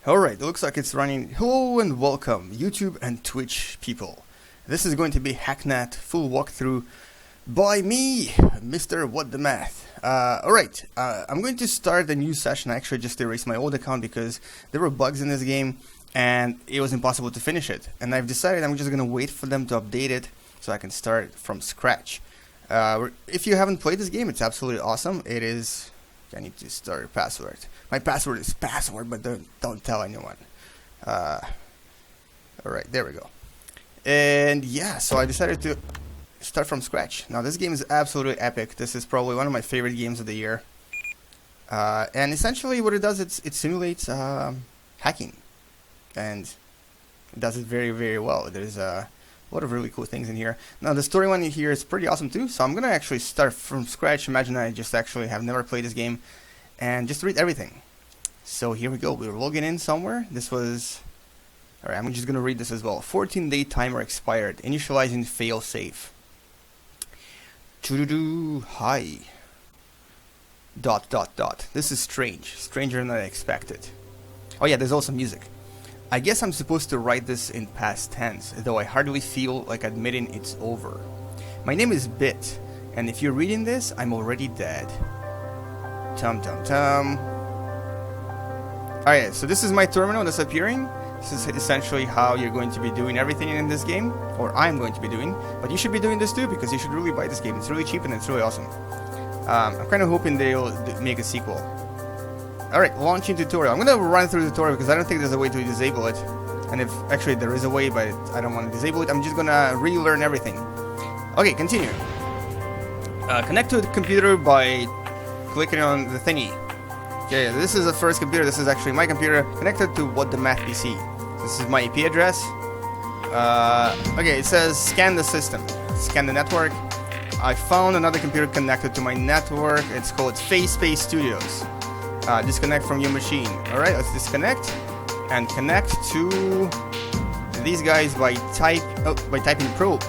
Alright, it looks like it's running. Hello and welcome, YouTube and Twitch people. This is going to be Hacknet full walkthrough by me, Mr. What the Math. Alright, I'm going to start a new session. I actually just erased my old account because there were bugs in this game and it was impossible to finish it. And I've decided I'm just going to wait for them to update it so I can start from scratch. If you haven't played this game, it's absolutely awesome. It is... I need to start a password. My password is password, but don't tell anyone. Alright, there we go. And yeah, so I decided to start from scratch. Now this game is absolutely epic. This is probably one of my favorite games of the year. And essentially what it does, it simulates hacking. And it does it very, very well. There's a lot of really cool things in here. Now the story one in here is pretty awesome too, so I'm gonna actually start from scratch. Imagine I just actually have never played this game and just read everything. So here we go, we're logging in somewhere. This was... Alright, I'm just gonna read this as well. 14-day timer expired. Initializing failsafe. Hi. ... This is strange. Stranger than I expected. Oh yeah, there's also music. I guess I'm supposed to write this in past tense, though I hardly feel like admitting it's over. My name is Bit, and if you're reading this, I'm already dead. Tum tum tum. Alright, so this is my terminal that's appearing. This is essentially how you're going to be doing everything in this game, or I'm going to be doing, but you should be doing this too, because you should really buy this game. It's really cheap and it's really awesome. I'm kind of hoping they'll make a sequel. Alright, launching tutorial. I'm gonna run through the tutorial because I don't think there's a way to disable it. And if actually there is a way, but I don't want to disable it, I'm just gonna relearn everything. Okay, continue. Connect to the computer by clicking on the thingy. Okay, this is the first computer. This is actually my computer connected to What the Math PC. This is my IP address. Okay, it says scan the system, scan the network. I found another computer connected to my network. It's called Space Studios. Disconnect from your machine. Alright, let's disconnect and connect to these guys by typing probe.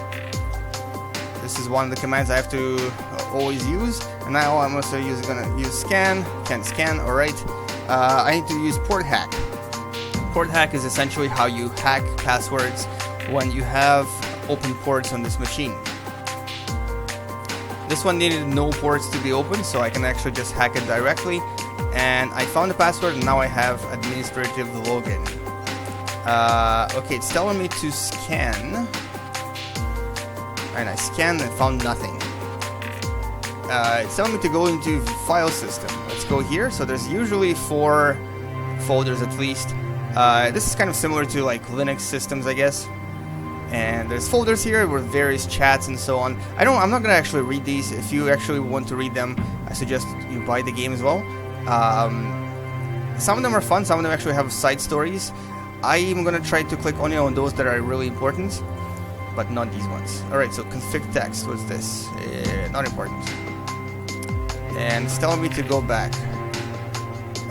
This is one of the commands I have to always use, and now I'm also gonna use scan. Can't scan. Alright, I need to use port hack. Port hack is essentially how you hack passwords when you have open ports on this machine. This one needed no ports to be open, so I can actually just hack it directly. And I found the password, and now I have administrative login. Okay, it's telling me to scan. And I scanned and found nothing. It's telling me to go into file system. Let's go here. So there's usually 4 folders at least. This is kind of similar to like Linux systems, I guess. And there's folders here with various chats and so on. I'm not gonna actually read these. If you actually want to read them, I suggest you buy the game as well. Some of them are fun, some of them actually have side stories. I'm gonna try to click only on those that are really important, but not these ones. Alright, so config text, what's this? Not important. And it's telling me to go back.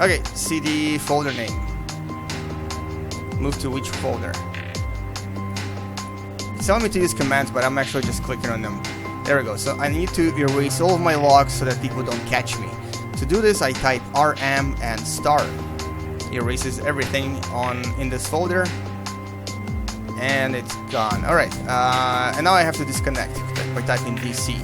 Okay, CD folder name. Move to which folder? It's telling me to use commands, but I'm actually just clicking on them. There we go, so I need to erase all of my logs so that people don't catch me. To do this, I type rm and star. It erases everything in this folder, and it's gone. Alright, and now I have to disconnect by typing DC.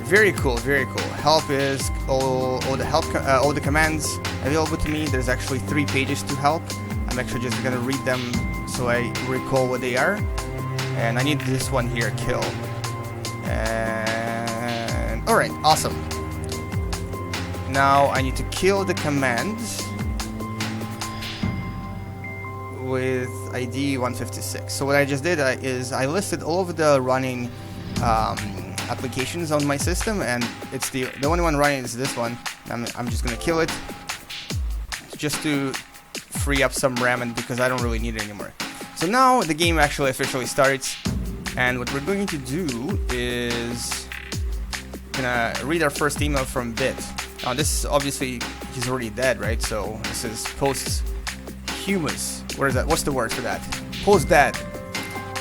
Very cool, very cool. Help is all the commands available to me. There's actually 3 pages to help. I'm actually just gonna read them so I recall what they are. And I need this one here, kill. And alright, awesome. Now I need to kill the command with ID 156. So what I just did is I listed all of the running applications on my system, and it's the only one running is this one. I'm just gonna kill it just to free up some RAM, and because I don't really need it anymore. So now the game actually officially starts, and what we're going to do is gonna read our first email from Bit. Now this is obviously, he's already dead, right? So this is posthumous. What is that? What's the word for that? Post-dead.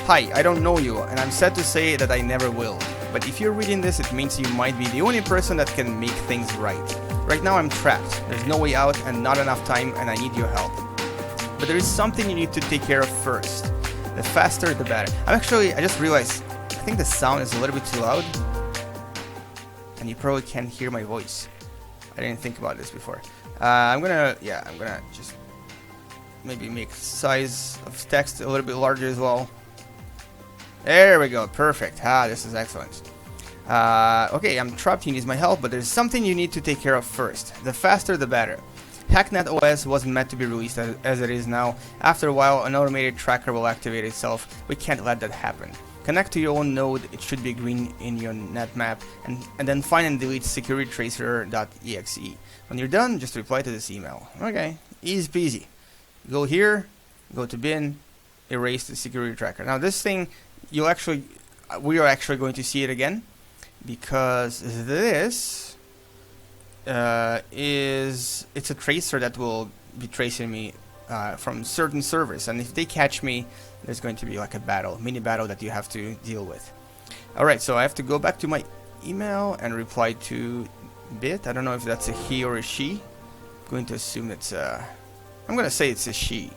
Hi, I don't know you, and I'm sad to say that I never will. But if you're reading this, it means you might be the only person that can make things right. Right now I'm trapped. There's no way out and not enough time, and I need your help. but there is something you need to take care of first. The faster, the better. I just realized, I think the sound is a little bit too loud, and you probably can't hear my voice. I didn't think about this before. I'm gonna just maybe make size of text a little bit larger as well. There we go, perfect. This is excellent. Okay, I'm trapped, he needs my help, but there's something you need to take care of first. The faster, the better. Hacknet OS wasn't meant to be released as it is now. After a while, an automated tracker will activate itself. We can't let that happen. Connect to your own node, it should be green in your net map, and then find and delete securitytracer.exe. When you're done, just reply to this email. Okay, easy peasy. Go here, go to bin, erase the security tracker. Now this thing, we are actually going to see it again, because this it's a tracer that will be tracing me from certain servers, and if they catch me, there's going to be like a mini battle that you have to deal with. Alright, so I have to go back to my email and reply to Bit. I don't know if that's a he or a she. I'm going to assume it's I'm going to say it's a she.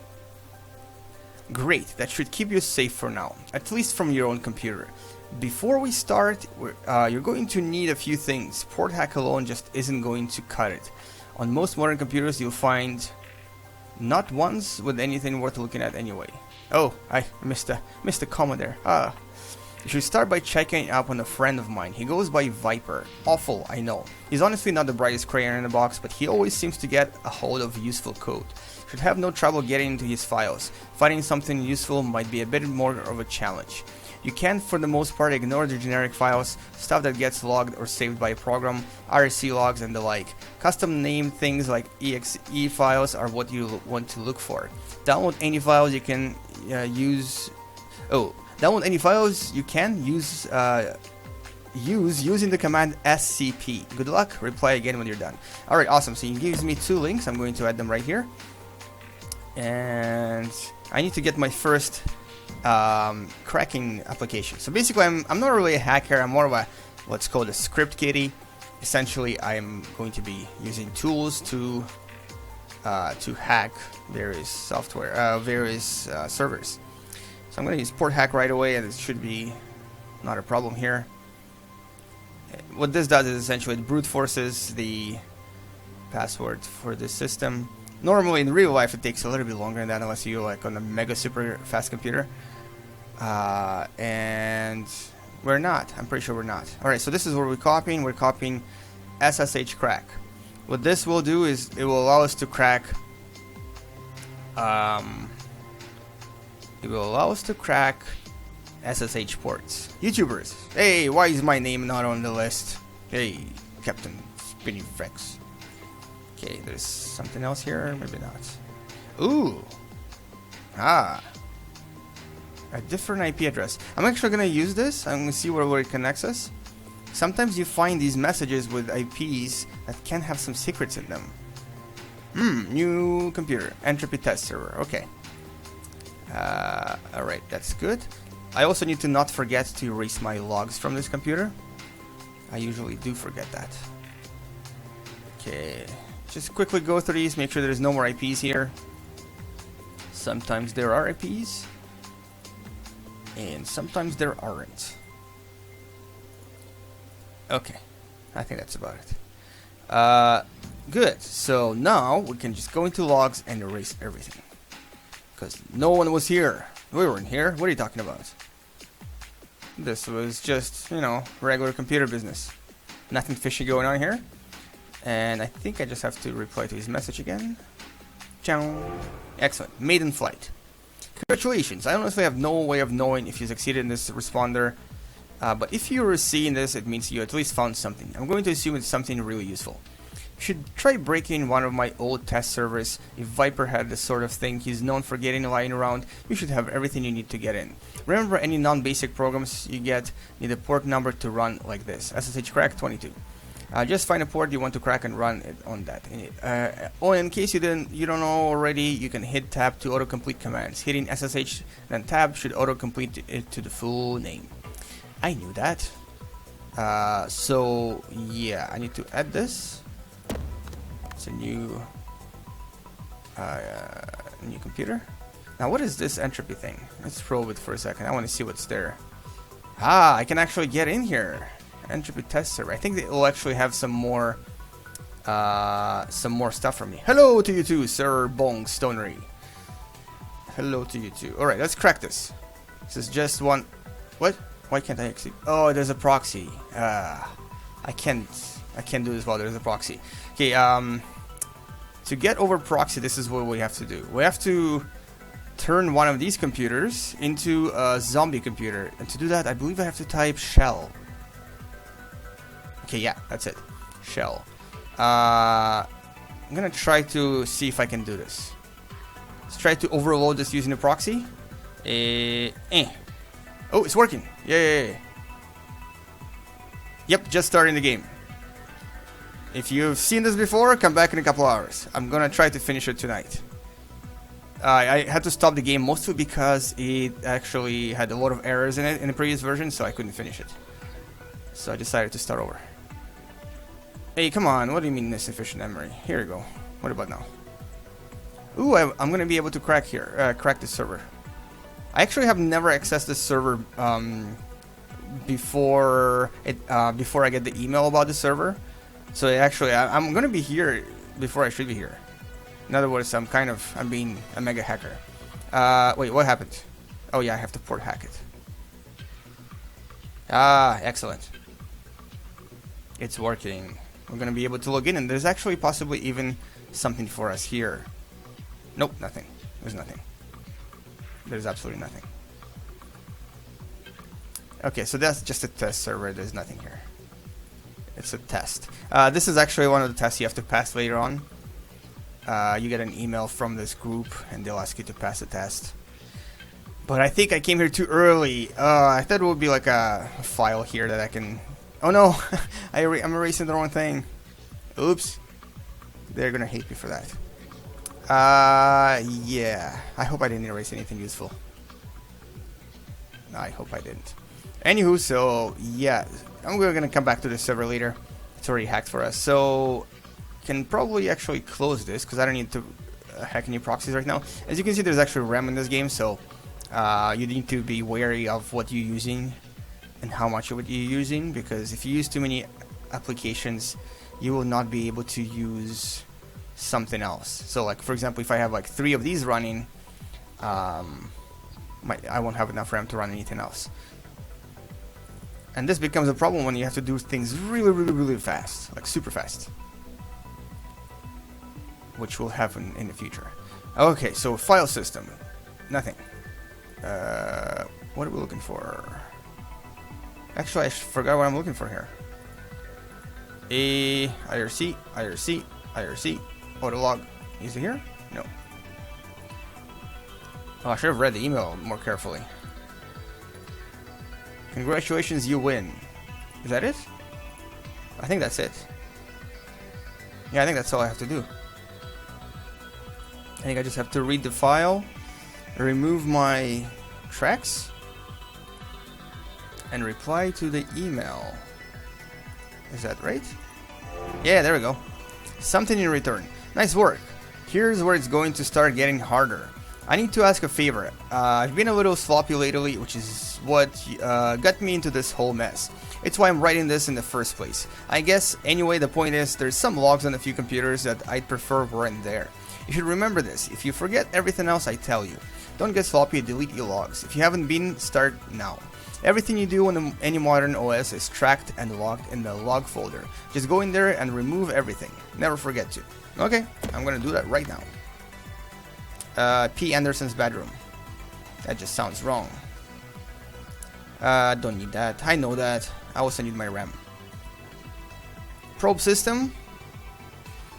Great, that should keep you safe for now, at least from your own computer. Before we start, you're going to need a few things. Port hack alone just isn't going to cut it. On most modern computers, you'll find not ones with anything worth looking at anyway. Oh, I missed a comma there. You should start by checking up on a friend of mine. He goes by Viper. Awful, I know. He's honestly not the brightest crayon in the box, but he always seems to get a hold of useful code. Should have no trouble getting into his files. Finding something useful might be a bit more of a challenge. You can, for the most part, ignore the generic files, stuff that gets logged or saved by a program, RC logs and the like. Custom named things like exe files are what you want to look for. Download any files you can use using the command scp. Good luck, reply again when you're done. Alright, awesome. So he gives me 2 links. I'm going to add them right here. And I need to get my first cracking application. So basically I'm not really a hacker, I'm more of a what's called a script kiddie. Essentially I'm going to be using tools to hack various software, various servers. So I'm going to use port hack right away, and it should be not a problem here. What this does is essentially it brute forces the password for this system. Normally in real life it takes a little bit longer than that, unless you're like on a mega super fast computer. And we're not. I'm pretty sure we're not. Alright, so this is what we're copying. We're copying SSH crack. What this will do is it will allow us to crack SSH ports. YouTubers, hey, why is my name not on the list? Hey, Captain Spinny Frex. Okay, there's something else here, maybe not. Ooh, a different IP address. I'm actually gonna use this. I'm gonna see where it connects us. Sometimes you find these messages with IPs that can have some secrets in them. New computer, Entropy test server. Okay. Alright, that's good. I also need to not forget to erase my logs from this computer. I usually do forget that. Okay, just quickly go through these, make sure there's no more IPs here. Sometimes there are IPs, and sometimes there aren't. Okay, I think that's about it. Good, so now we can just go into logs and erase everything. Because no one was here. We weren't here. What are you talking about? This was just, you know, regular computer business. Nothing fishy going on here. And I think I just have to reply to his message again. Ciao. Excellent. Maiden flight. Congratulations. I honestly have no way of knowing if you succeeded in this responder. But if you were seeing this, it means you at least found something. I'm going to assume it's something really useful. You should try breaking one of my old test servers. If Viper had the sort of thing he's known for getting lying around, you should have everything you need to get in. Remember, any non-basic programs you get need a port number to run like this. SSH crack 22. Just find a port you want to crack and run it on that. In case you don't know already, you can hit tab to autocomplete commands. Hitting SSH then tab should autocomplete it to the full name. I knew that. So yeah, I need to add this. It's a new New computer. Now what is this entropy thing? Let's probe it for a second. I want to see what's there. Ah, I can actually get in here. Entropy test server. I think it will actually have some more stuff for me. Hello to you too, Sir Bong Stonery. Hello to you too. Alright, let's crack this. This is just one. What? Why can't I exit? Oh, there's a proxy. I can't do this while there's a proxy. Okay, to get over proxy, this is what we have to do. We have to turn one of these computers into a zombie computer. And to do that, I believe I have to type shell. Okay, yeah, that's it. Shell. I'm gonna try to see if I can do this. Let's try to overload this using a proxy. Oh, it's working. Yay. Yep, just starting the game. If you've seen this before, come back in a couple hours. I'm gonna try to finish it tonight. I had to stop the game mostly because it actually had a lot of errors in it in the previous version, so I couldn't finish it. So I decided to start over. Hey, come on, what do you mean insufficient memory? Here you go. What about now? Ooh, I'm gonna be able to crack this server. I actually have never accessed this server before I get the email about the server. So actually, I'm gonna be here before I should be here. In other words, I'm being a mega hacker. Wait, what happened? Oh yeah, I have to port hack it. Ah, excellent. It's working. We're gonna be able to log in, and there's actually possibly even something for us here. Nope, nothing. There's nothing. There's absolutely nothing. Okay, so that's just a test server. There's nothing here. It's a test. This is actually one of the tests you have to pass later on. You get an email from this group, and they'll ask you to pass the test. But I think I came here too early. I thought it would be like a file here that I can... Oh no! I'm erasing the wrong thing. Oops. They're gonna hate me for that. Yeah. I hope I didn't erase anything useful. I hope I didn't. Anywho, so yeah, we're gonna come back to the server later. It's already hacked for us, so can probably actually close this because I don't need to hack any proxies right now. As you can see, there's actually RAM in this game, so you need to be wary of what you're using and how much of it you're using, because if you use too many applications, you will not be able to use something else. So like, for example, if I have like 3 of these running, I won't have enough RAM to run anything else. And this becomes a problem when you have to do things really fast, like super fast, which will happen in the future. Okay, so file system, nothing. What are we looking for? Actually, I forgot what I'm looking for here. IRC, autolog. Is it here? No. Oh, I should have read the email more carefully. Congratulations, you win. Is that it? I think that's it. Yeah, I think that's all I have to do. I think I just have to read the file, remove my tracks, and reply to the email. Is that right? Yeah, there we go. Something in return. Nice work. Here's where it's going to start getting harder. I need to ask a favor. I've been a little sloppy lately, which is what got me into this whole mess. It's why I'm writing this in the first place. I guess, anyway, the point is, there's some logs on a few computers that I'd prefer weren't there. You should remember this. If you forget everything else I tell you, don't get sloppy and delete your logs. If you haven't been, start now. Everything you do on any modern OS is tracked and logged in the log folder. Just go in there and remove everything. Never forget to. Okay, I'm gonna do that right now. P. Anderson's bedroom. That just sounds wrong. Don't need that. I know that. I also need my RAM. Probe system.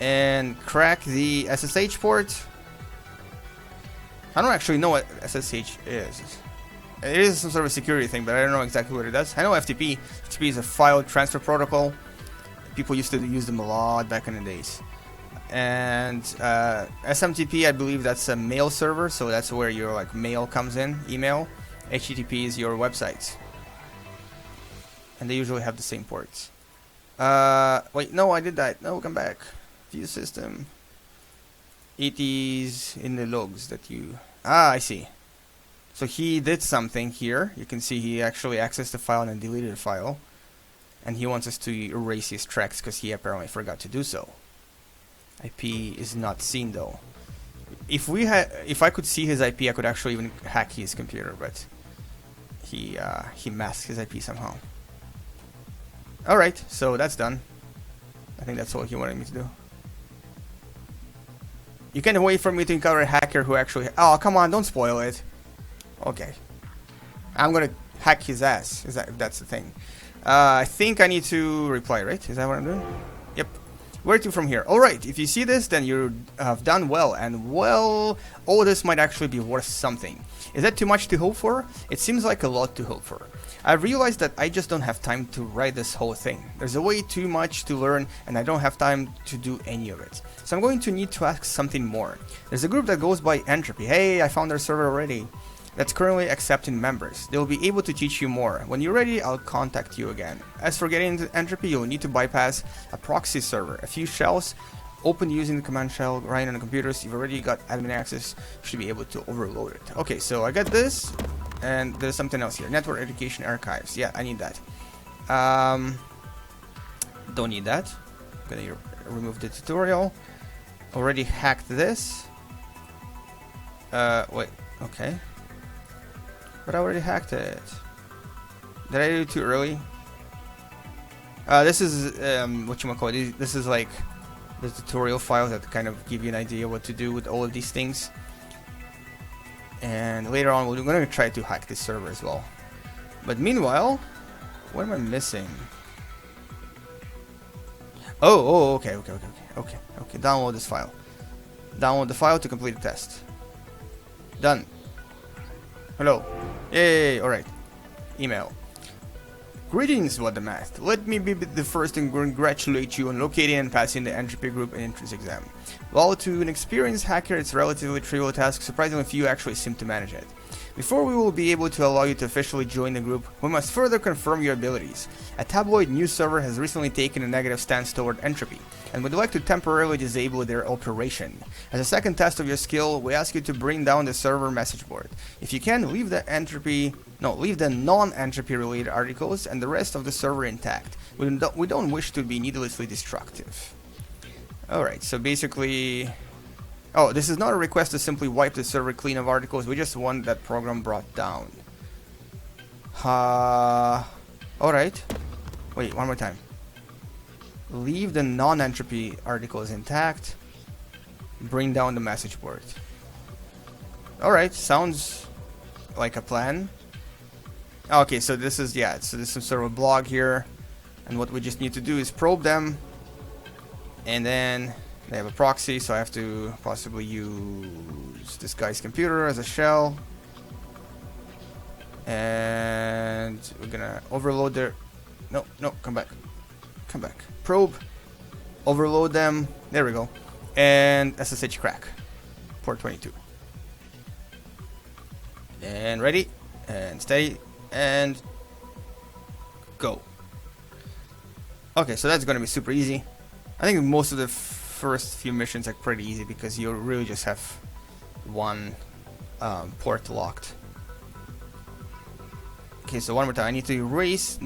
And crack the SSH port. I don't actually know what SSH is. It is some sort of a security thing, but I don't know exactly what it does. I know FTP. FTP is a file transfer protocol. People used to use them a lot back in the days. And SMTP, I believe that's a mail server, so that's where your like mail comes in, email. HTTP is your websites, and they usually have the same ports. Wait, no, I did that. No, come back. View system. It is in the logs that you... Ah, I see. So he did something here. You can see he actually accessed the file and deleted the file. And he wants us to erase his tracks because he apparently forgot to do so. IP is not seen though. If I could see his IP, I could actually even hack his computer, but he masked his IP somehow. Alright, so that's done. I think that's all he wanted me to do. You can't wait for me to encounter a hacker who actually... Oh, come on, don't spoil it. Okay. I'm gonna hack his ass, if that's the thing. I think I need to reply, right? Is that what I'm doing? Yep. Where to from here? Alright, if you see this, then you have done well, and well, all this might actually be worth something. Is that too much to hope for? It seems like a lot to hope for. I realized that I just don't have time to write this whole thing. There's a way too much to learn, and I don't have time to do any of it. So I'm going to need to ask something more. There's a group that goes by Entropy. Hey, I found their server already. That's currently accepting members. They'll be able to teach you more. When you're ready, I'll contact you again. As for getting into Entropy, you'll need to bypass a proxy server. A few shells open using the command shell running on the computers. You've already got admin access. You should be able to overload it. Okay, so I got this, and there's something else here. Network Education Archives. Yeah, I need that. Don't need that. I'm gonna remove the tutorial. Already hacked this. Wait. Okay. But I already hacked it. Did I do it too early? This is whatchamacallit. This is like the tutorial files that kind of give you an idea what to do with all of these things. And later on, we're going to try to hack this server as well. But meanwhile, what am I missing? Oh, okay. Download this file. Download the file to complete the test. Done. Hello. Yay, alright. Email. Greetings, what the math. Let me be the first to congratulate you on locating and passing the Entropy group entrance exam. While to an experienced hacker it's a relatively trivial task, surprisingly few actually seem to manage it. Before we will be able to allow you to officially join the group, we must further confirm your abilities. A tabloid news server has recently taken a negative stance toward Entropy, and would like to temporarily disable their operation. As a second test of your skill, we ask you to bring down the server message board. If you can, leave the non-entropy related articles and the rest of the server intact. We don't wish to be needlessly destructive. Alright, so basically... Oh, this is not a request to simply wipe the server clean of articles, we just want that program brought down. Alright. Wait, one more time. Leave the non-entropy articles intact. Bring down the message board. Alright, sounds like a plan. Okay, so this is, yeah, so this is some sort of a blog here. And what we just need to do is probe them. And then they have a proxy, so I have to possibly use this guy's computer as a shell. And we're gonna overload their... No, come back. Come back. Probe. Overload them. There we go. And SSH crack. Port 22. And ready. And steady. And go. Okay, so that's gonna be super easy. I think most of the first few missions are pretty easy because you really just have one port locked. Okay, so one more time. I need to erase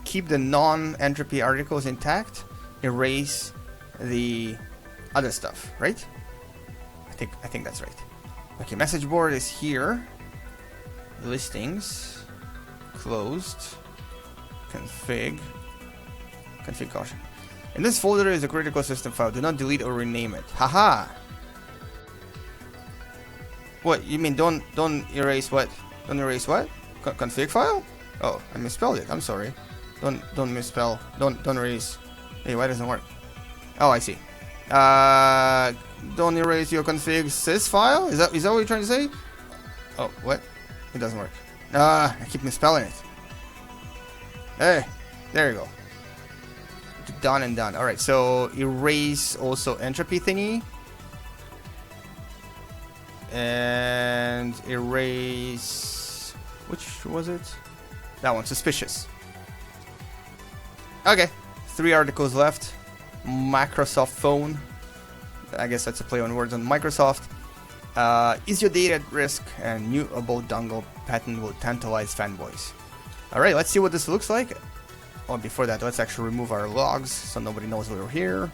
keep the non-entropy articles intact. Erase the other stuff, right? I think that's right. Okay, message board is here. Listings. Closed. Config caution. In this folder is a critical system file. Do not delete or rename it. Haha! What? You mean don't erase what? Don't erase what? Config file? Oh, I misspelled it. I'm sorry. Don't misspell. Don't erase. Hey, why doesn't it work? Oh, I see. Don't erase your config sys file? Is that what you're trying to say? Oh, what? It doesn't work. I keep misspelling it. Hey, there you go. Done and done. Alright, so erase also entropy thingy. And erase... Which was it? That one, suspicious. Okay, 3 articles left. Microsoft phone. I guess that's a play on words on Microsoft. Is your data at risk? And new about dongle patent will tantalize fanboys. Alright, let's see what this looks like. Oh, before that, let's actually remove our logs so nobody knows we're here.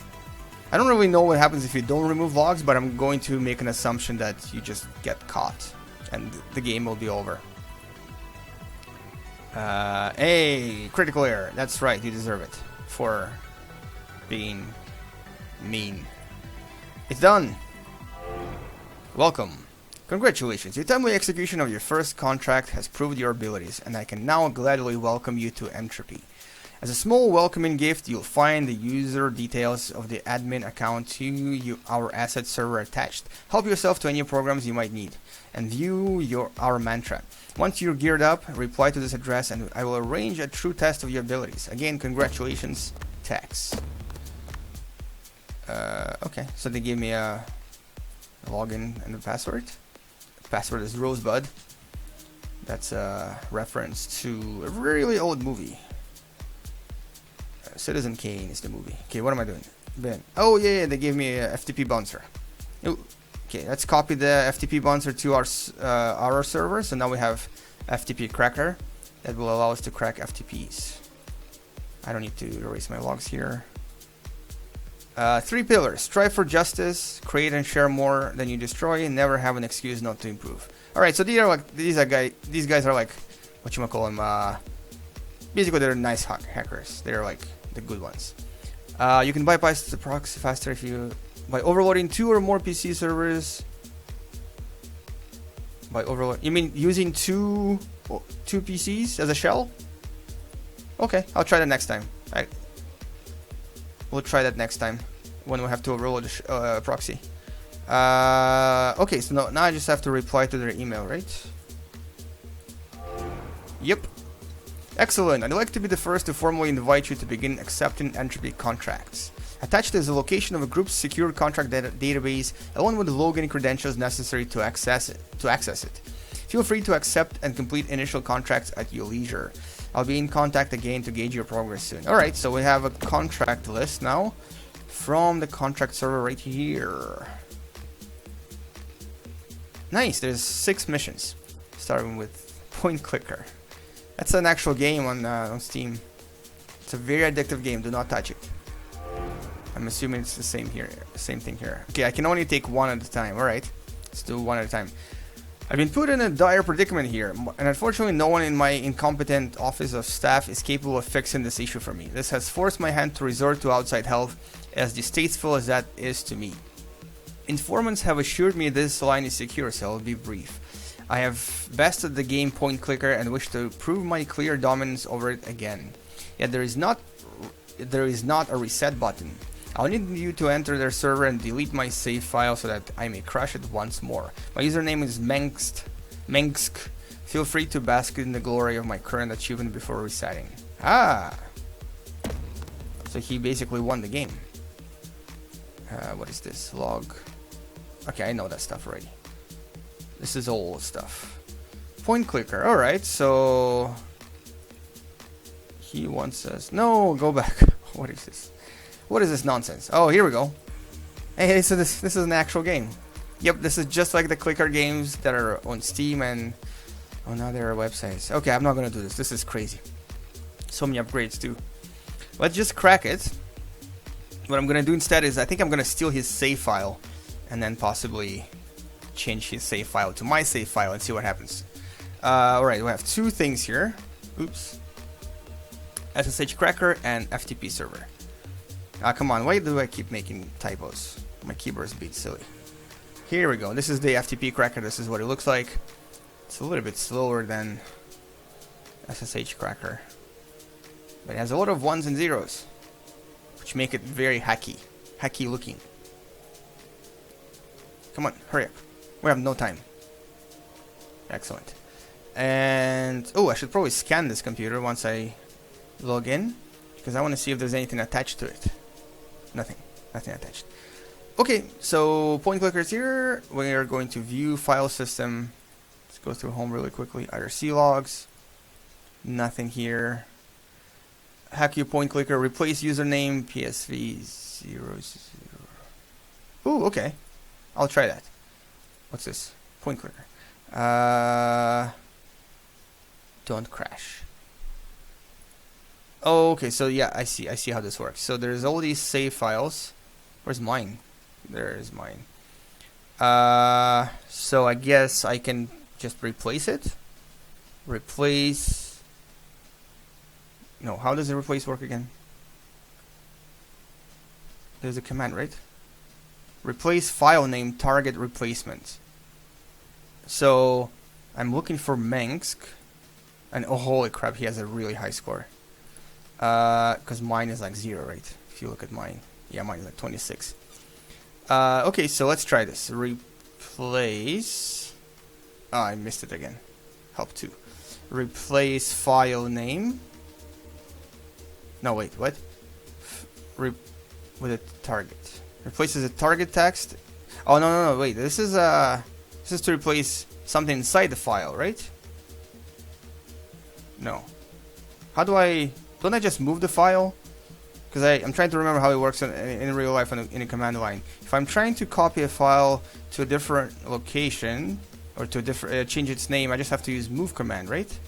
I don't really know what happens if you don't remove logs, but I'm going to make an assumption that you just get caught and the game will be over. Hey, critical error. That's right, you deserve it for being mean. It's done. Welcome. Congratulations, your timely execution of your first contract has proved your abilities, and I can now gladly welcome you to Entropy. As a small welcoming gift, you'll find the user details of the admin account to our asset server attached. Help yourself to any programs you might need, and view our mantra. Once you're geared up, reply to this address and I will arrange a true test of your abilities. Again, congratulations, Tex. Okay, so they gave me a login and a password. The password is Rosebud. That's a reference to a really old movie. Citizen Kane is the movie. Okay, what am I doing? Ben. Oh yeah, they gave me a FTP bouncer. Okay, let's copy the FTP bouncer to our server. So now we have FTP cracker that will allow us to crack FTPs. I don't need to erase my logs here. 3 pillars: strive for justice, create and share more than you destroy, and never have an excuse not to improve. All right, so these guys are like, what you might call them? Basically, they're nice hackers. They're like the good ones. You can bypass the proxy faster if you by overloading 2 or more PC servers. By overload, you mean using two PCs as a shell? Okay, I'll try that next time. We'll try that next time when we have to overload the proxy. Okay, so now I just have to reply to their email, right? Yep. Excellent. I'd like to be the first to formally invite you to begin accepting Entropy contracts. Attached is the location of a group's secure contract database, along with the login credentials necessary to access it. Feel free to accept and complete initial contracts at your leisure. I'll be in contact again to gauge your progress soon. Alright, so we have a contract list now from the contract server right here. Nice, there's 6 missions, starting with Point Clicker. That's an actual game on Steam. It's a very addictive game, do not touch it. I'm assuming it's the same thing here. Okay, I can only take one at a time. Alright, let's do one at a time. I've been put in a dire predicament here, and unfortunately no one in my incompetent office of staff is capable of fixing this issue for me. This has forced my hand to resort to outside help, as distasteful as that is to me. Informants have assured me this line is secure, so I'll be brief. I have bested the game Point Clicker and wish to prove my clear dominance over it again. Yet there is not a reset button. I'll need you to enter their server and delete my save file so that I may crush it once more. My username is Mengsk. Feel free to bask in the glory of my current achievement before resetting. Ah! So he basically won the game. What is this? Log. Okay, I know that stuff already. This is old stuff. Point Clicker. Alright, so... he wants us... No, go back. What is this? What is this nonsense? Oh, here we go. Hey, so this is an actual game. Yep, this is just like the clicker games that are on Steam and on other websites. Okay, I'm not gonna do this. This is crazy. So many upgrades too. Let's just crack it. What I'm gonna do instead is I think I'm gonna steal his save file and then possibly change his save file to my save file and see what happens. Alright, we have 2 things here. Oops. SSH cracker and FTP server. Come on, why do I keep making typos? My keyboard's a bit silly. Here we go. This is the FTP cracker. This is what it looks like. It's a little bit slower than SSH cracker, but it has a lot of 1s and 0s, which make it very hacky looking. Come on, hurry up. We have no time. Excellent. And oh, I should probably scan this computer once I log in, because I want to see if there's anything attached to it. Nothing attached. Okay, so Point Clicker is here. We are going to view file system. Let's go through home really quickly. IRC logs. Nothing here. Hack your Point Clicker. Replace username PSV00. Ooh, okay. I'll try that. What's this? Point clicker. Don't crash. Oh, okay, so yeah, I see how this works. So there's all these save files. Where's mine? There's mine. So I guess I can just replace it. Replace. No, how does the replace work again? There's a command, right? Replace file name target replacement. So I'm looking for Mengsk, and oh holy crap, he has a really high score. Because mine is like 0, right? If you look at mine, yeah, mine is like 26. Okay, so let's try this. Replace. Oh, I missed it again. Help 2. Replace file name. No, wait, what? With a target. Replaces a target text. Oh no, wait. This is to replace something inside the file, right? No. How do I? Don't I just move the file? Because I'm trying to remember how it works in real life in a command line. If I'm trying to copy a file to a different location or to a different change its name, I just have to use move command, right?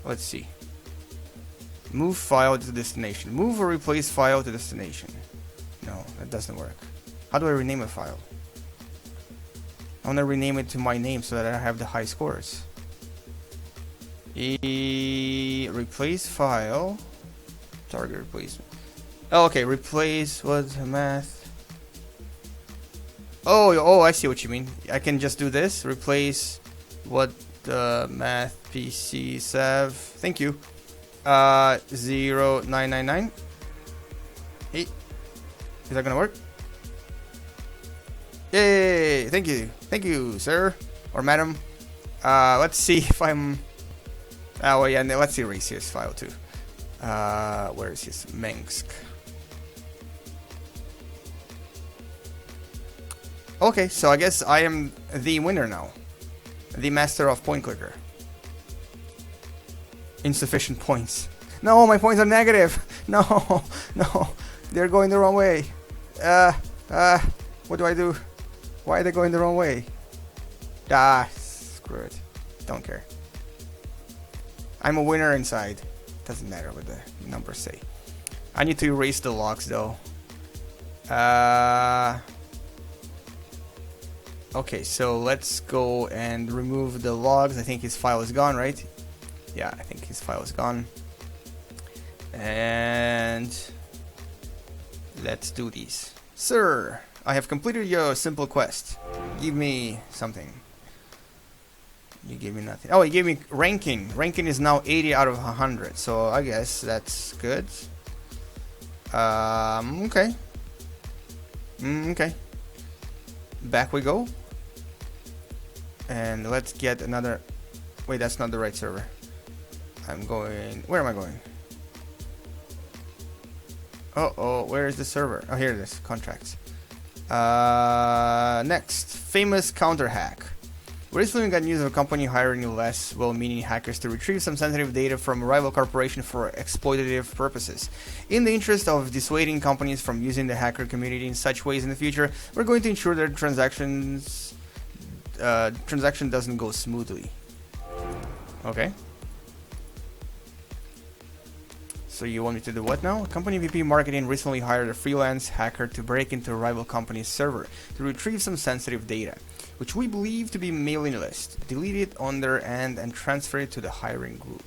Let's see. Move file to destination. Move or replace file to destination. No, that doesn't work. How do I rename a file? I want to rename it to my name so that I have the high scores. Replace file. Target replacement. Oh, okay, replace what math. Oh, I see what you mean. I can just do this. Replace what the math PC sav. Thank you. 0999. Hey, is that gonna work? Yay! Thank you, sir or madam. Let's see if I'm. Oh well, yeah. Let's erase his file too. Where is his Mengsk? Okay, so I guess I am the winner now, the master of point clicker. Insufficient points. No, my points are negative. No, they're going the wrong way. What do I do? Why are they going the wrong way? Screw it. Don't care. I'm a winner inside. Doesn't matter what the numbers say. I need to erase the logs though. Okay, so let's go and remove the logs. I think his file is gone, right? Yeah, I think his file is gone. And let's do these. Sir, I have completed your simple quest. Give me something. You gave me nothing. Oh, he gave me ranking. Ranking is now 80 out of 100. So I guess that's good. Okay. Okay. Back we go. And let's get another. Wait, that's not the right server. I'm going. Where am I going? Oh, where is the server? Oh, here it is. Contracts. Next, famous counter hack. We recently got news of a company hiring less well-meaning hackers to retrieve some sensitive data from a rival corporation for exploitative purposes. In the interest of dissuading companies from using the hacker community in such ways in the future, we're going to ensure that transaction doesn't go smoothly. Okay. So you want me to do what now? Company VP Marketing recently hired a freelance hacker to break into a rival company's server to retrieve some sensitive data, which we believe to be mailing list, delete it on their end and transfer it to the hiring group.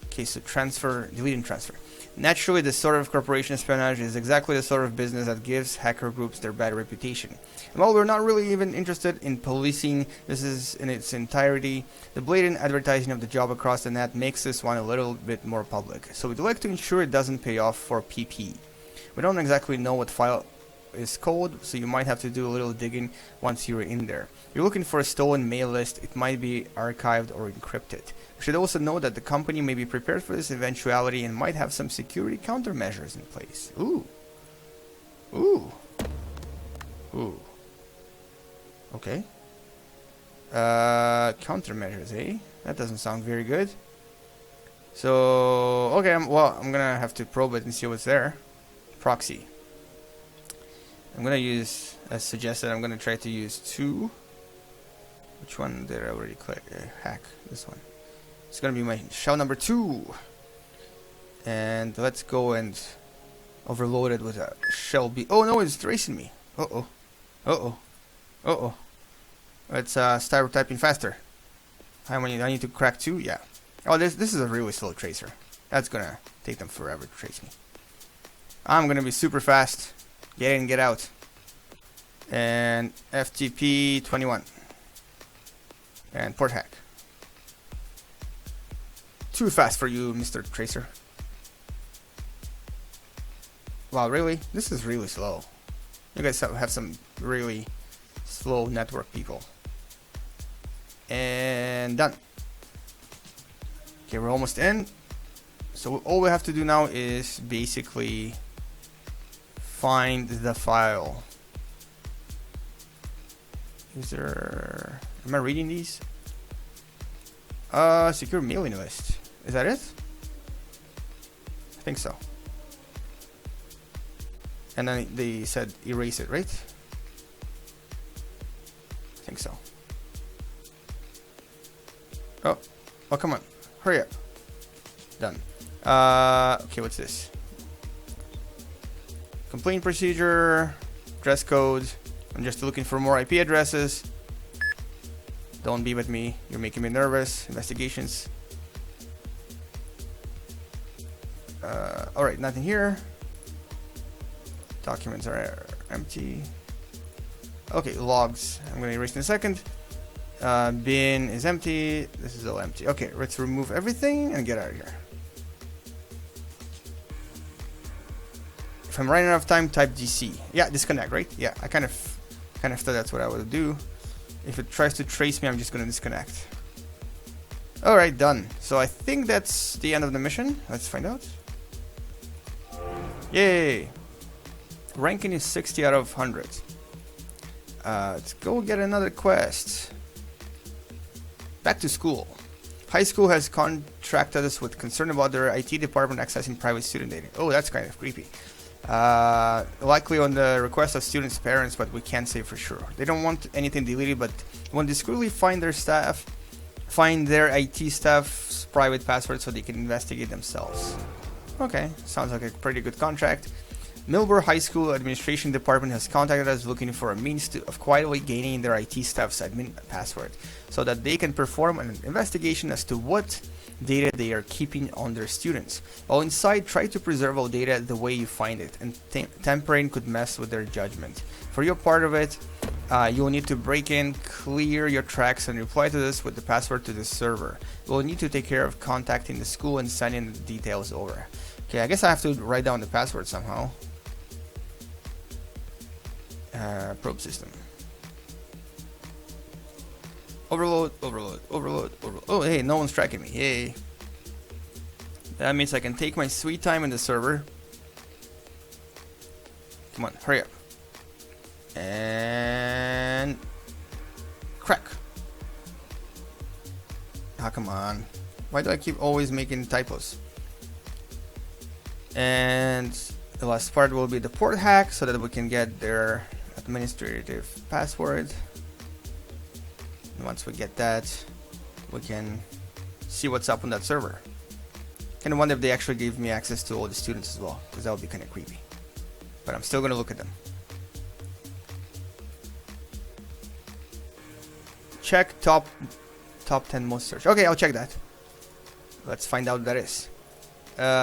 Okay, so transfer, delete and transfer. Naturally, this sort of corporation espionage is exactly the sort of business that gives hacker groups their bad reputation. And while we're not really even interested in policing this is in its entirety, the blatant advertising of the job across the net makes this one a little bit more public. So we'd like to ensure it doesn't pay off for PP. We don't exactly know what file is called, so you might have to do a little digging once you're in there. You're looking for a stolen mail list. It might be archived or encrypted. You should also know that the company may be prepared for this eventuality and might have some security countermeasures in place. Ooh. Okay. Countermeasures, eh? That doesn't sound very good. So, okay, I'm gonna have to probe it and see what's there. Proxy. I'm gonna use, as suggested, I'm gonna try to use 2. Which one did I already click? Hack. This one. It's gonna be my shell number 2. And let's go and overload it with a shell B. Oh no, it's tracing me. Uh-oh. Uh-oh. Uh-oh. Let's start typing faster. How many? I need to crack 2? Yeah. Oh, this is a really slow tracer. That's gonna take them forever to trace me. I'm gonna be super fast. Get in, get out. And FTP 21. And port hack. Too fast for you, Mr. Tracer. Wow, really? This is really slow. You guys have some really slow network people. And done. Okay, we're almost in. So all we have to do now is basically find the file. Is there... Am I reading these? Secure mailing list. Is that it? I think so. And then they said erase it, right? I think so. Oh, come on. Hurry up. Done. Okay, what's this? Complaint procedure, dress code. I'm just looking for more IP addresses. Don't be with me. You're making me nervous. Investigations. Alright, nothing here. Documents are empty. Okay, logs. I'm going to erase in a second. Bin is empty. This is all empty. Okay, let's remove everything and get out of here. If I'm running out of time, type DC. Yeah, disconnect, right? Yeah, I kind of thought that's what I would do. If it tries to trace me, I'm just going to disconnect. Alright, done. So I think that's the end of the mission. Let's find out. Yay! Ranking is 60 out of 100. Let's go get another quest. Back to school. High school has contracted us with concern about their IT department accessing private student data. Oh, that's kind of creepy. Likely on the request of students' parents, but we can't say for sure. They don't want anything deleted, but want to discreetly find their IT staff's private password so they can investigate themselves. Okay, sounds like a pretty good contract. Millboro High School Administration Department has contacted us looking for a means of quietly gaining their IT staff's admin password so that they can perform an investigation as to what data they are keeping on their students. While inside, try to preserve all data the way you find it, and tampering could mess with their judgment. For your part of it, you'll need to break in, clear your tracks, and reply to this with the password to the server. We'll need to take care of contacting the school and sending the details over. Okay, I guess I have to write down the password somehow. Probe system. Overload. Oh, hey, no one's tracking me. Yay. That means I can take my sweet time in the server. Come on, hurry up. And... crack. Ah, come on. Why do I keep always making typos? And the last part will be the port hack so that we can get their administrative password. And once we get that, we can see what's up on that server. Kind of wonder if they actually gave me access to all the students as well, because that would be kind of creepy. But I'm still going to look at them. Check top 10 most searched. Okay, I'll check that. Let's find out what that is.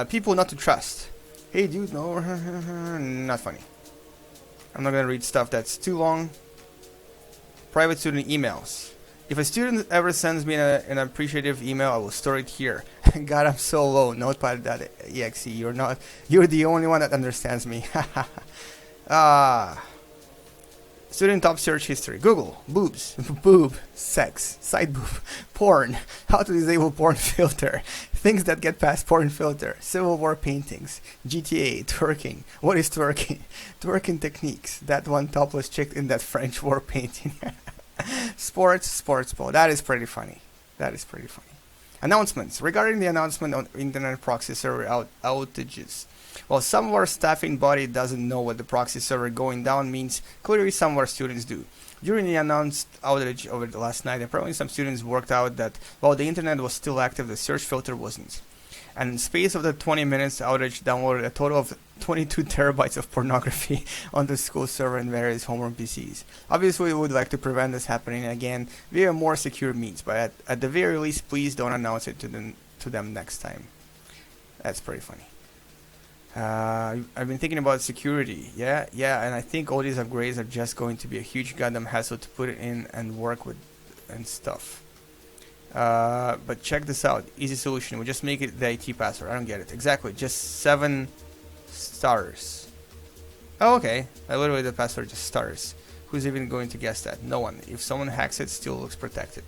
People not to trust. Hey dude, no, not funny. I'm not gonna read stuff that's too long. Private student emails. If a student ever sends me an appreciative email, I will store it here. God, I'm so low. Notepad.exe. You're the only one that understands me. Student top search history. Google. Boobs. Boob. Sex. Side boob. Porn. How to disable porn filter. Things that get past porn filter. Civil War paintings. GTA. Twerking. What is twerking? Twerking techniques. That one topless chick in that French war painting. Sports ball. That is pretty funny. Announcements. Regarding the announcement on internet proxy server outages. Well, some of our staffing body doesn't know what the proxy server going down means. Clearly, some of our students do. During the announced outage over the last night, apparently some students worked out that while the internet was still active, the search filter wasn't. And in the space of the 20 minutes outage, downloaded a total of 22 terabytes of pornography on the school server and various homeroom PCs. Obviously, we would like to prevent this happening again via more secure means, but at the very least, please don't announce it to them next time. That's pretty funny. I've been thinking about security. Yeah, and I think all these upgrades are just going to be a huge goddamn hassle to put it in and work with and stuff. But check this out. Easy solution. We just make it the IT password. I don't get it. Exactly. Just 7 stars. Oh, okay. Literally the password just stars. Who's even going to guess that? No one. If someone hacks it, still looks protected.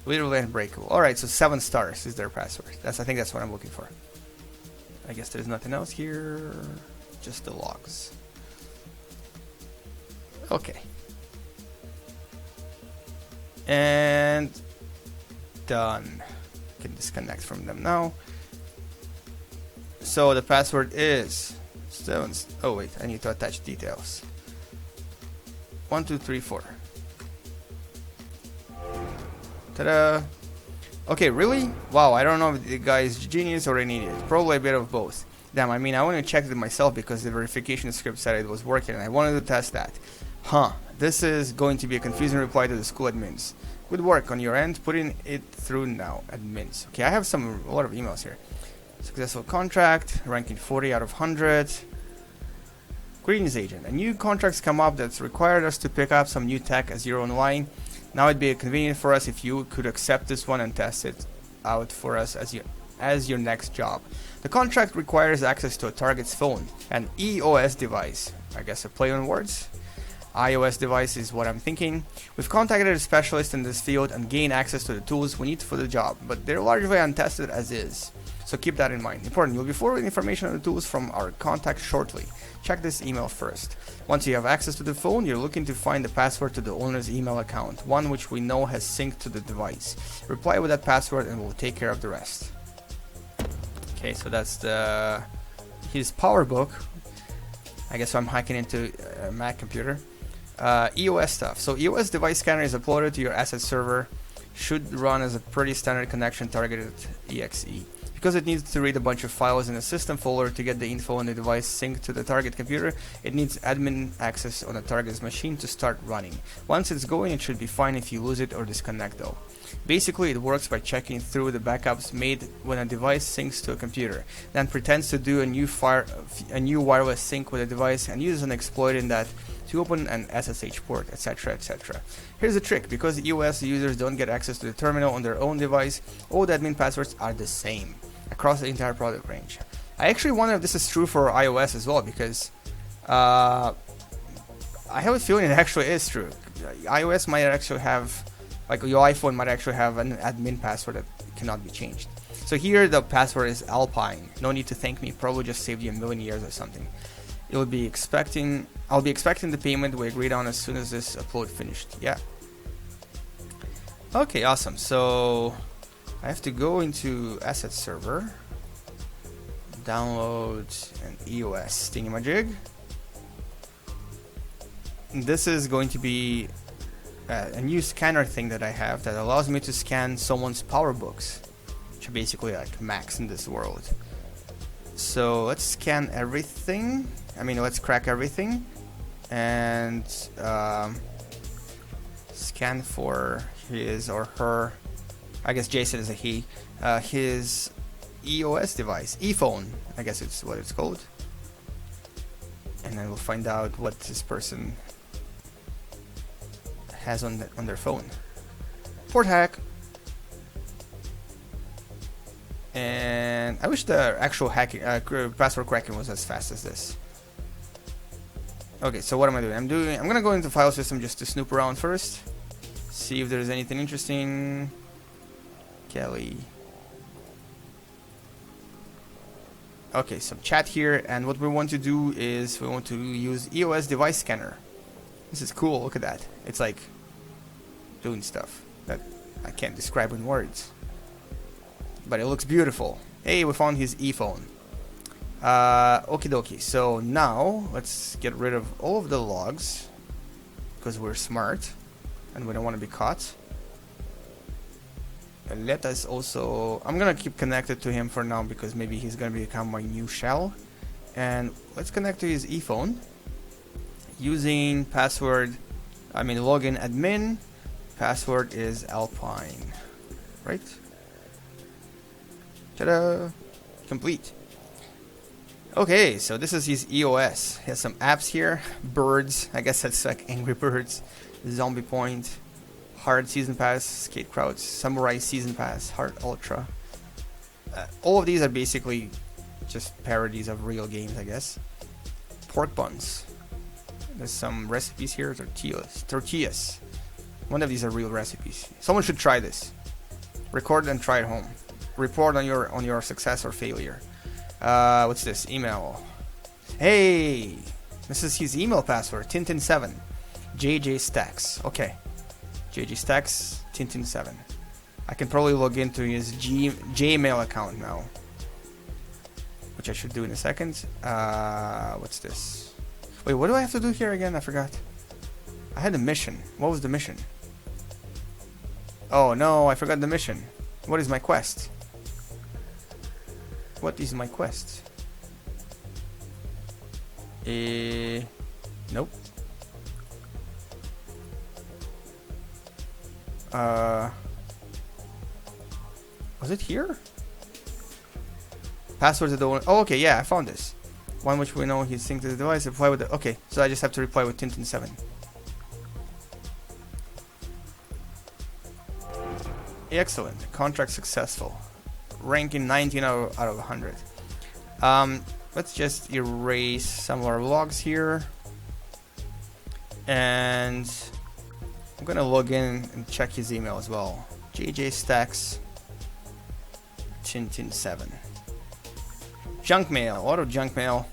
Literally unbreakable. Alright, so 7 stars is their password. I think that's what I'm looking for. I guess there's nothing else here. Just the logs. Okay. And done. Can disconnect from them now. So the password is 7. Oh wait, I need to attach details. 1, 2, 3, 4. Ta-da! Okay, really? Wow, I don't know if the guy is genius or an idiot. Probably a bit of both. Damn, I mean, I want to check it myself because the verification script said it was working and I wanted to test that. Huh, this is going to be a confusing reply to the school admins. Good work on your end, putting it through now, admins. Okay, I have a lot of emails here. Successful contract, ranking 40 out of 100. Greetings agent, a new contract's come up that's required us to pick up some new tech as you're online. Now it'd be convenient for us if you could accept this one and test it out for us as your next job. The contract requires access to a target's phone, an EOS device. I guess a play on words. iOS device is what I'm thinking. We've contacted a specialist in this field and gained access to the tools we need for the job, but they're largely untested as is. So keep that in mind. Important, you'll be forwarded information on the tools from our contact shortly. Check this email first. Once you have access to the phone, you're looking to find the password to the owner's email account, one which we know has synced to the device. Reply with that password and we'll take care of the rest. Okay, so that's his power book. I guess I'm hacking into a Mac computer. EOS stuff. So EOS device scanner is uploaded to your asset server. Should run as a pretty standard connection targeted exe. Because it needs to read a bunch of files in a system folder to get the info on the device synced to the target computer, it needs admin access on the target's machine to start running. Once it's going, it should be fine if you lose it or disconnect though. Basically, it works by checking through the backups made when a device syncs to a computer, then pretends to do a new wireless sync with the device and uses an exploit in that to open an SSH port, etc, etc. Here's the trick, because EOS users don't get access to the terminal on their own device, all the admin passwords are the same across the entire product range. I actually wonder if this is true for iOS as well, because I have a feeling it actually is true. iOS might actually have, like your iPhone might actually have an admin password that cannot be changed. So here the password is Alpine. No need to thank me, probably just saved you a million years or something. I'll be expecting the payment we agreed on as soon as this upload finished. Yeah. Okay, awesome. So I have to go into asset server, download an EOS thingamajig. This is going to be a new scanner thing that I have that allows me to scan someone's power books, which are basically like Macs in this world. So let's scan everything. I mean, let's crack everything and scan for his or her, I guess Jason is a he, his EOS device, ePhone, I guess it's what it's called. And then we'll find out what this person has on their phone. Port hack. And I wish the actual hacking, password cracking was as fast as this. Okay, so what am I doing? I'm gonna go into file system just to snoop around first, see if there's anything interesting. Kelly. Okay, some chat here, and what we want to do is we want to use EOS device scanner. This is cool. Look at that. It's like doing stuff that I can't describe in words. but it looks beautiful. Hey, we found his e-phone. Okie dokie. So now let's get rid of all of the logs because we're smart and we don't want to be caught. And let us also, I'm gonna keep connected to him for now because maybe he's gonna become my new shell. And let's connect to his e-phone using password, login admin. Password is Alpine, right? Ta-da! Complete. Okay, so this is his EOS. He has some apps here. Birds, I guess that's like Angry Birds. Zombie Point. Hard Season Pass. Skate Crouch. Samurai Season Pass. Hard Ultra. All of these are basically just parodies of real games, I guess. Pork buns. There's some recipes here. Tortillas. One of these are real recipes. Someone should try this. Record and try at home. Report on your success or failure. What's this? Email. Hey, this is his email password. Tintin7. JJ Stacks. Okay. JJ Stacks. Tintin7. I can probably log into his Gmail account now, which I should do in a second. What's this? Wait, what do I have to do here again? I forgot. I had a mission. What was the mission? Oh no, I forgot the mission. What is my quest? What is my quest? Nope. Was it here? Passwords of the one. Oh, okay, yeah, I found this. One which we know he's synced to the device. Reply with the. Okay, so I just have to reply with Tintin7. Excellent. Contract successful. Ranking 19 out of 100. Let's just erase some of our logs here. And I'm gonna log in and check his email as well. JJ Stacks Tintin7. Junk mail. A lot of junk mail.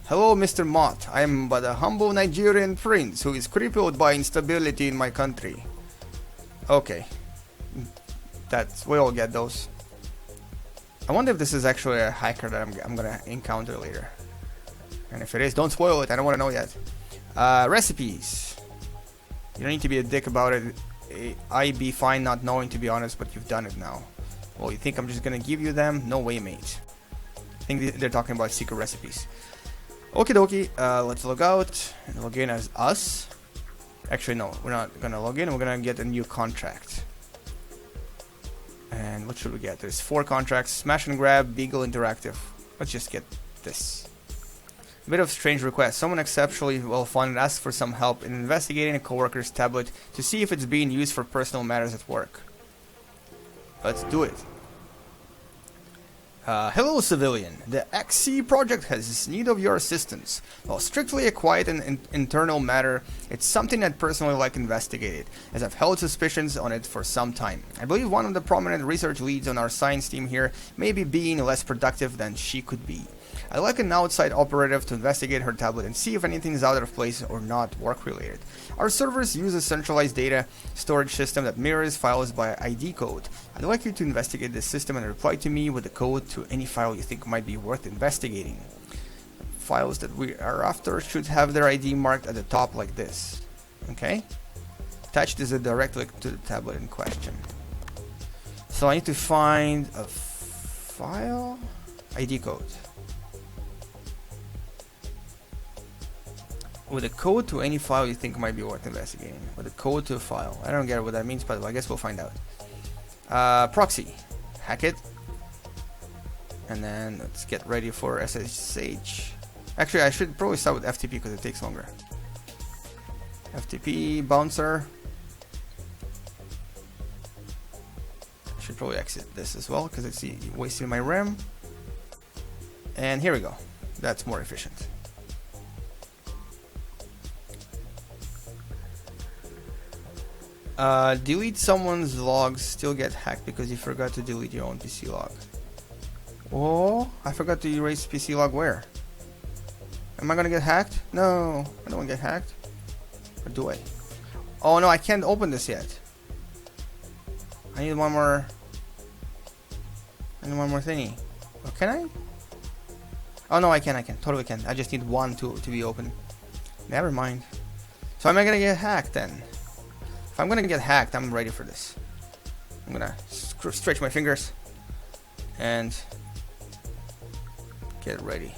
Hello, Mr. Mott. I am but a humble Nigerian prince who is crippled by instability in my country. Okay. We all get those. I wonder if this is actually a hacker that I'm gonna encounter later. And if it is, don't spoil it. I don't want to know yet. Recipes. You don't need to be a dick about it. I'd be fine not knowing, to be honest, but you've done it now. Well, you think I'm just gonna give you them? No way, mate. I think they're talking about secret recipes. Okie dokie. Let's log out and log in as us. Actually, no, we're not gonna log in. We're gonna get a new contract. And what should we get? There's 4 contracts. Smash and Grab, Beagle Interactive. Let's just get this. A bit of strange request. Someone exceptionally well-funded asked for some help in investigating a coworker's tablet to see if it's being used for personal matters at work. Let's do it. Hello, civilian. The XC project has need of your assistance. While strictly a quiet and internal matter, it's something I'd personally like investigated, as I've held suspicions on it for some time. I believe one of the prominent research leads on our science team here may be being less productive than she could be. I'd like an outside operative to investigate her tablet and see if anything is out of place or not work-related. Our servers use a centralized data storage system that mirrors files by ID code. I'd like you to investigate this system and reply to me with the code to any file you think might be worth investigating. Files that we are after should have their ID marked at the top like this. Okay? Attached is a direct link to the tablet in question. So I need to find a file? ID code. With a code to any file you think might be worth investigating. With a code to a file. I don't get what that means, but I guess we'll find out. Proxy. Hack it. And then let's get ready for SSH. Actually, I should probably start with FTP because it takes longer. FTP, bouncer. I should probably exit this as well because it's wasting my RAM. And here we go. That's more efficient. Delete someone's logs, still get hacked because you forgot to delete your own PC log. Oh, I forgot to erase PC log where? Am I gonna get hacked? No, I don't wanna get hacked. Or do I? Oh no, I can't open this yet. I need one more And one more thingy. Oh, can I? Oh no, I can. Totally can. I just need one to be open. Never mind. So am I gonna get hacked then? If I'm gonna get hacked, I'm ready for this. I'm gonna stretch my fingers and get ready.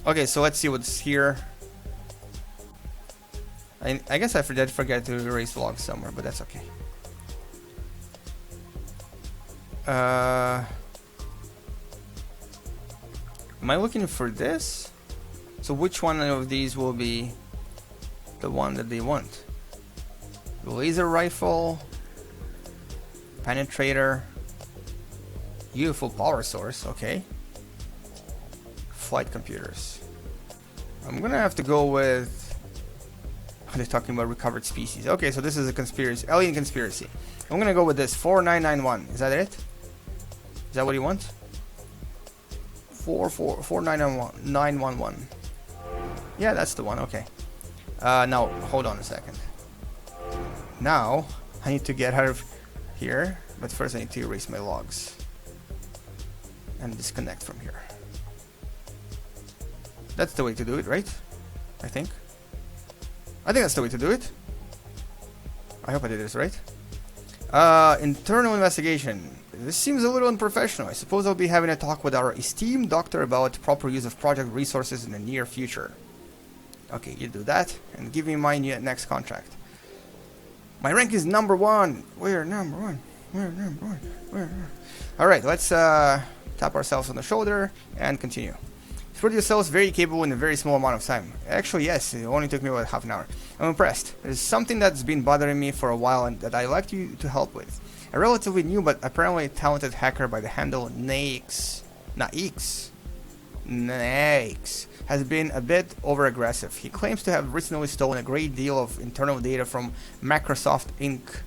Okay, so let's see what's here. I guess I did forget to erase logs somewhere, but that's okay. Am I looking for this? So which one of these will be the one that they want? The laser rifle, penetrator, UFO power source, okay. Flight computers. I'm gonna have to go with... They're talking about recovered species. Okay, so this is a conspiracy, alien conspiracy. I'm gonna go with this 4991. Is that it? Is that what you want? 4911. Yeah, that's the one. Okay. Now hold on a second. Now I need to get out of here, but first I need to erase my logs and disconnect from here. That's the way to do it, right? I think that's the way to do it. I hope I did this right. Internal investigation. This seems a little unprofessional. I suppose I'll be having a talk with our esteemed doctor about proper use of project resources in the near future. Okay, you do that and give me my next contract. My rank is number 1. We're number 1. We're number 1. We're... Alright, let's tap ourselves on the shoulder and continue. Prove yourselves very capable in a very small amount of time. Actually, yes, it only took me about half an hour. I'm impressed. There's something that's been bothering me for a while and that I'd like you to help with. A relatively new but apparently talented hacker by the handle Naikes has been a bit over-aggressive. He claims to have recently stolen a great deal of internal data from Microsoft Inc.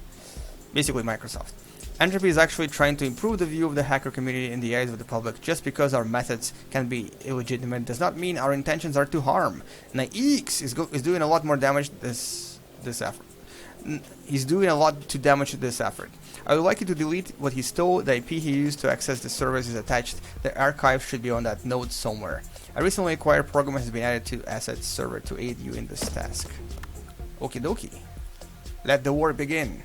Basically Microsoft. Entropy is actually trying to improve the view of the hacker community in the eyes of the public. Just because our methods can be illegitimate does not mean our intentions are to harm. Naikes is doing a lot more damage this effort. He's doing a lot to damage this effort. I would like you to delete what he stole. The IP he used to access the servers is attached. The archive should be on that node somewhere. A recently acquired program has been added to assets server to aid you in this task. Okie dokie. Let the war begin.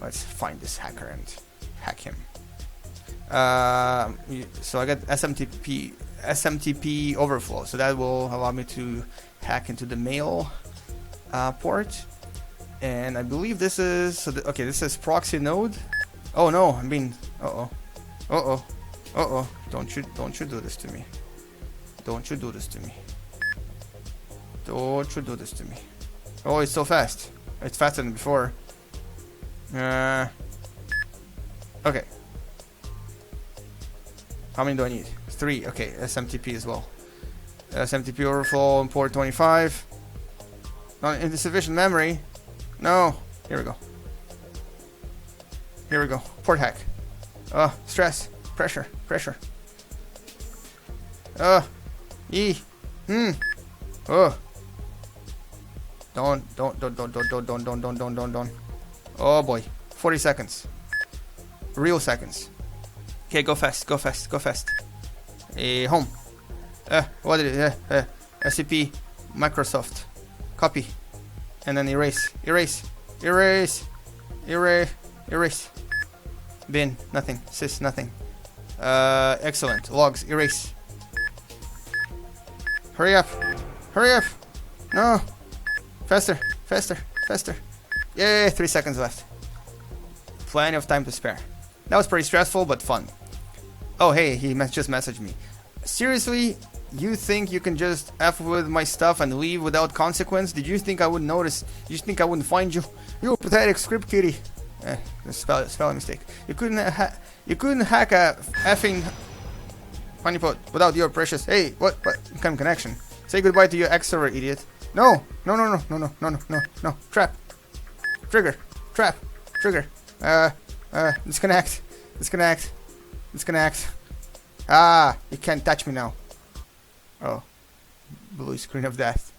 Let's find this hacker and hack him. So I got SMTP overflow, so that will allow me to hack into the mail port. And I believe this is okay. This is proxy node. Oh no! I mean, Don't you do this to me? Don't you do this to me? Don't you do this to me? Oh, it's so fast. It's faster than before. Okay. How many do I need? 3. Okay, SMTP as well. SMTP overflow on port 25. Not insufficient memory. No. Here we go. Here we go. Port hack. Stress. Pressure. Don't. Oh boy. 40 seconds. Real seconds. Okay, go fast. Home. What is it? SCP. Microsoft. Copy. And then erase. Bin. Nothing. Sys. Nothing. Excellent. Logs. Erase. Hurry up. No. Faster. Yay, 3 seconds left. Plenty of time to spare. That was pretty stressful, but fun. Oh, hey, he just messaged me. Seriously? You think you can just F with my stuff and leave without consequence? Did you think I wouldn't notice? Did you think I wouldn't find you? You pathetic script kitty. Spelling mistake. You couldn't hack a effing honeypot without your precious... Hey, what kind of connection? Say goodbye to your ex-server, idiot. No. Trap. Trigger. Disconnect. Ah, you can't touch me now. Oh, blue screen of death.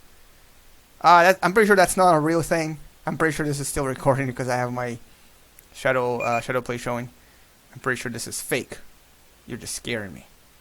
I'm pretty sure that's not a real thing. I'm pretty sure this is still recording because I have my shadow play showing. I'm pretty sure this is fake. You're just scaring me.